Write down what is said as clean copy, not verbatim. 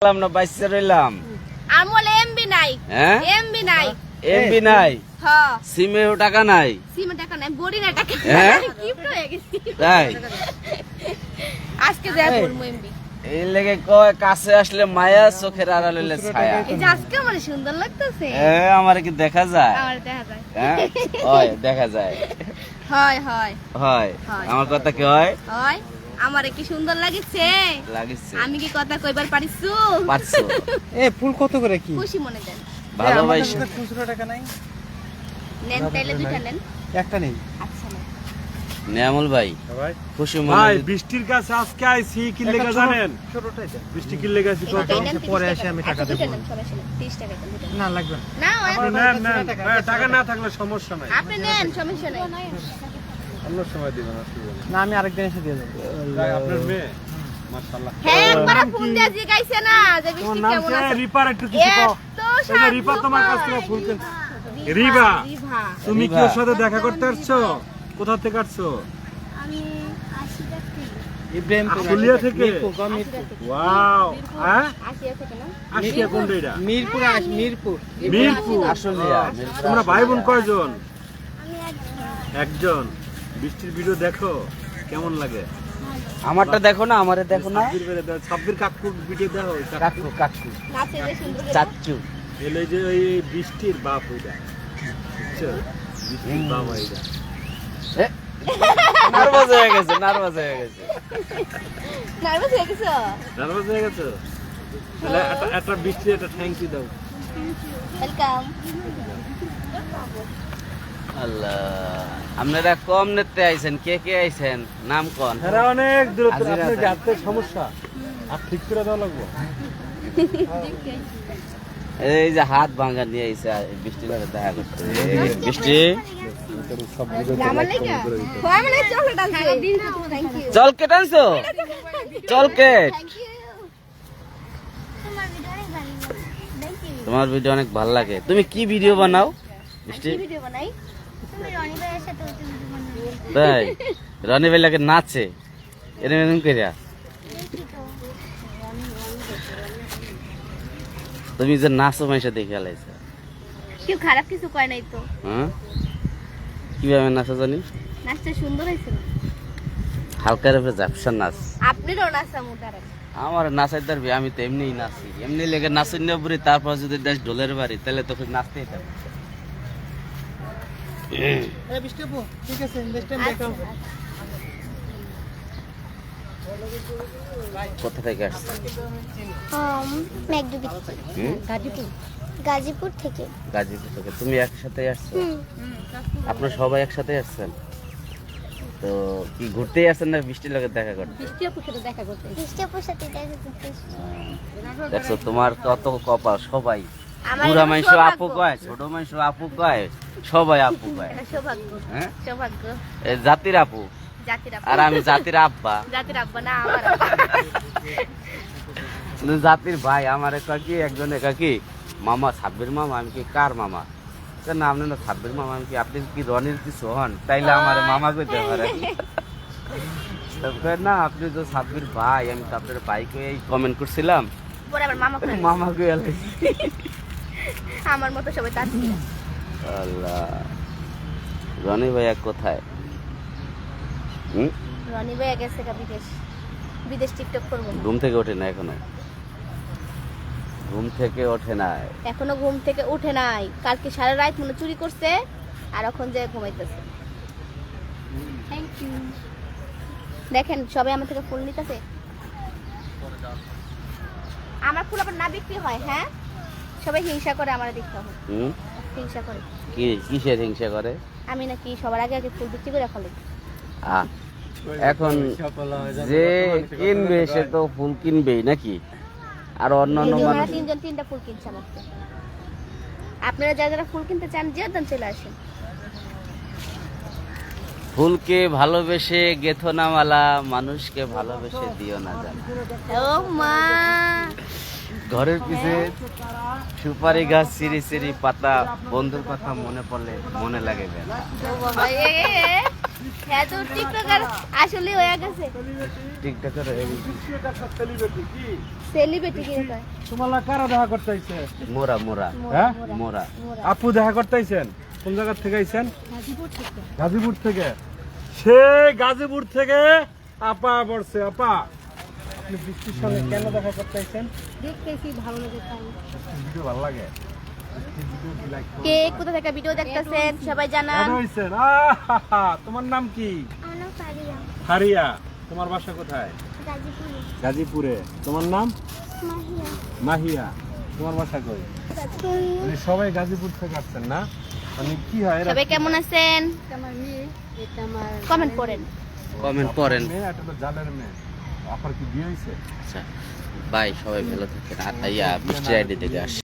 না বাইসে রইলাম আমল এমবি নাই হ্যাঁ এমবি নাই এমবি নাই হ্যাঁ সিমেও টাকা নাই সিমে টাকা নাই বড়ি না টাকা হ্যাঁ? গিফট হয়ে গেছে তাই আজকে যায় বলমু এমবি এই লেগে কয় কাছে আসলে মায়া চোখের আড়াল হইলে ছায়া এই যে আজকে আমার সুন্দর লাগতেছে আমার কি দেখা যায় আমার দেখা যায় হ্যাঁ হয় দেখা যায় হয় হয় হয় হয়। আমার কথা কি হয় হয় আমারে কি সুন্দর লাগিছে লাগিছে আমি কি কথা কইবার পারিছু পারছো এ ফুল কত করে কি খুশি মনে দেন ভালোবাসি খুচরো টাকা নাই নেন তাইলে দুইটা নেন একটা নেই আচ্ছা নেন নিয়ামুল ভাই ভাই খুশি ভাই মনে বৃষ্টির কাছে আজকে আইছি কি লেগে জানেন ছোটটাই দেন বৃষ্টি কি লেগে আইছি কত এইটাই নেন, পরে 30 এসে আমি টাকা আচ্ছা, দেবো। দুইটা নেন, সমস্যা নেই, 30 টাকা দেন, দুইটা নেন। না লাগবে না। না নেন নেন টাকা না থাকলে সমস্যা নাই আপনি নেন সমস্যা নাই অন্য সময় দিবেন অসুবিধা নেই না আমি আরেকদিন এসে দিয়ে দেবো যাক, আপনার মেয়ে মাশাআল্লাহ হ্যাঁ একবার ফোন দিয়ে জিগাইছে না যে তোমার বৃষ্টি নাম কেমন কি আছে রিপার একটু কিছু কও এত এই যে রিপা তোমার কাছ থেকে ফুল কিন রিবা রিভা তুমি কি রিবা। ওর সাথে দেখা করতে আসছো কোথা থেকে আসছো আমি আশিটা ইব্রাহিম আশুলিয়া থেকে? মিরপুর ওয়াও হ্যাঁ আসিয়া থেকে না আশিয়া কোন এটা মিরপুর মিরপুর মিরপুর আসলিয়া তোমরা ভাই বোন কয়জন আমি একজন বৃষ্টির ভিডিও দেখো কেমন লাগে আমারটা দেখো না আমারে দেখো না সাব্বির কাকুর ভিডিও দেখো কাকু কাকু নাচে যে সুন্দর করে চাচ্চু এলে যে ওই বৃষ্টির বাপ ওইটা বুঝছো? বৃষ্টির বাবা এটা নার্ভাস হয়ে গেছে নার্ভাস হয়ে গেছে নার্ভাস হয়ে গেছো নার্ভাস হয়ে গেছো তাহলে একটা বৃষ্টি একটা থ্যাংক ইউ দাও ওয়েলকাম আল্লাহ আপনারা কম নেতে আইছেন কে কে আইছেন নাম কোন এরা অনেক দূরত্ব হাজিরা আপনার আছে। হাতের সমস্যা আর ঠিক করে দেওয়া লাগবে এই যে হাত ভাঙা নিয়ে আইছে বৃষ্টি করে দেখা করতে এই বৃষ্টি আমার লাগা হয় মানে চকলেট আছে থ্যাংক ইউ চল কেটে আনছো চল কেট থ্যাংক ইউ তোমার ভিডিও অনেক ভালো লাগে থ্যাংক ইউ তোমার ভিডিও অনেক ভালো লাগে তুমি কি ভিডিও বানাও বৃষ্টি কি ভিডিও বানাই তুমি রনি ভাইয়ের সাথে ভিডিও বানাও তাই রনি ভাই লাগে নাচে এরকম এরকম করিয়া দেখি তো তুমি যে নাচো মাইসা দেখে আলাইছো কেউ খারাপ কিছু কয় নাই তো হ্যাঁ কিভাবে নাচো জানি নাচটা সুন্দর হয়েছে না হালকার উপরে ঝাপসা নাচ আপনারও নাচা মুদারা আমার নাচাই পারবি আমি তো এমনিই নাচি এমনি লেগে নাচের নিয়ে পড়ি তারপর যদি দেশ ঢোলের বাড়ি তাহলে তোকে নাচতেই থাকবে বৃষ্টি আপু ঠিক আছে নেক্সট টাইম দেখাও কোথা থেকে আসছে মেঘদুবি হুম? গাজীপুর থেকে গাজীপুর থেকে তুমি একসাথে আসছো আপনারা সবাই একসাথে আসছেন তো কি ঘুরতেই আসছেন না বৃষ্টির লোকের দেখা করতে বৃষ্টি আপুর সাথে দেখা করতে বৃষ্টি আপুর সাথে দেখা করতে এসেছি। দেখছো তোমার কত কপাল সবাই আমার বুড়া এটা মানুষ সৌভাগ্য। আপু কয় ছোট মানুষ আপু কয় সবাই আপু কয় এটা সৌভাগ্য হ্যাঁ সৌভাগ্য এ জাতির আপু জাতির আপা আর আমি জাতির আব্বা জাতির আব্বা না আমার আব্বা। কিন্তু জাতির ভাই আমার একাকি একজন একাকি মামা সাব্বির মামা আমি কি কার মামা তো না আপনি না সাব্বির মামা আমি কি আপনি কি রনির কিছু হন তাইলে আমার মামা কইতে পারে তারপরে না আপনি তো সাব্বির ভাই আমি তো আপনার বাইকে এই কমেন্ট করছিলাম পরে আবার মামা করে মামা কইয়া আমার মতো সবাই তার আল্লাহ রনি ভাইয়া কোথায় হুম রনি ভাই গেছে গা বিদেশ বিদেশ টিকটক করবো না। ঘুম থেকে ওঠে না এখনো ঘুম থেকে ওঠে না এখনো ঘুম থেকে উঠে নাই কালকে সারা রাত মনে চুরি করছে আর এখন যে ঘুমাইতেছে থ্যাংক ইউ দেখেন সবাই আমার থেকে ফুল নিতেছে আমার ফুল আবার না বিক্রি হয় হ্যাঁ সবাই হিংসা করে আমার দেখতে হবে হুম হিংসা করে কি কিসের হিংসা করে আমি নাকি সবার আগে আগে ফুল বিক্রি করে ফেলি আহ, এখন যে কিনবে সে তো ফুল কিনবেই নাকি আর অন্যান্য এই যে ওরা মানুষ তিনজন তিনটা ফুল কিনছে আমার থেকে। আপনারা যারা যারা ফুল কিনতে চান যে দাম চলে আসেন ফুলকে ভালোবেসে গেথো না মালা মানুষকে ভালোবেসে দিও না জানা ও মা ঘরের পিছে সুপারি গাছ সিঁড়ি সিঁড়ি পাতা বন্ধুর কথা মনে পড়লে মনে লাগে বেলা ও বাবা হ্যাঁ তো টিকটকার আসলে হয়ে গেছে টিকটকের সেলিব্রিটি কি সেলিব্রিটি কি কয় তোমার কারা দেখা করতে আইছে মোরা মোরা হ্যাঁ মোরা আপু দেখা করতে আইছেন কোন জায়গা থেকে আইছেন গাজীপুর থেকে গাজীপুর থেকে সে গাজীপুর থেকে আপা বলছে আপা আপনি বৃষ্টির সঙ্গে কেন দেখা করতে আইছেন দেখতেছি ভালো লাগে তাই ভিডিও ভালো লাগে ভিডিও কি লাইক কে কোথা থেকে ভিডিও দেখতেছেন সবাই জানান হইছেন তোমার নাম কি আমার নাম ফারিয়া হারিয়া তোমার বাসা কোথায় গাজীপুরে গাজীপুরে তোমার নাম মাহিয়া মাহিয়া তোমার বাসা কই মানে সবাই গাজীপুর থেকে আসছেন না মানে কি হয় এরা সবাই কেমন আছেন কমেন্ট করেন কমেন্ট করেন মেয়ে এটা তো জালের মেয়ে আপনার কি বিয়ে হয়েছে আচ্ছা বাই সবাই ভালো থাকেন ইয়া বৃষ্টি আইডি থেকে আসি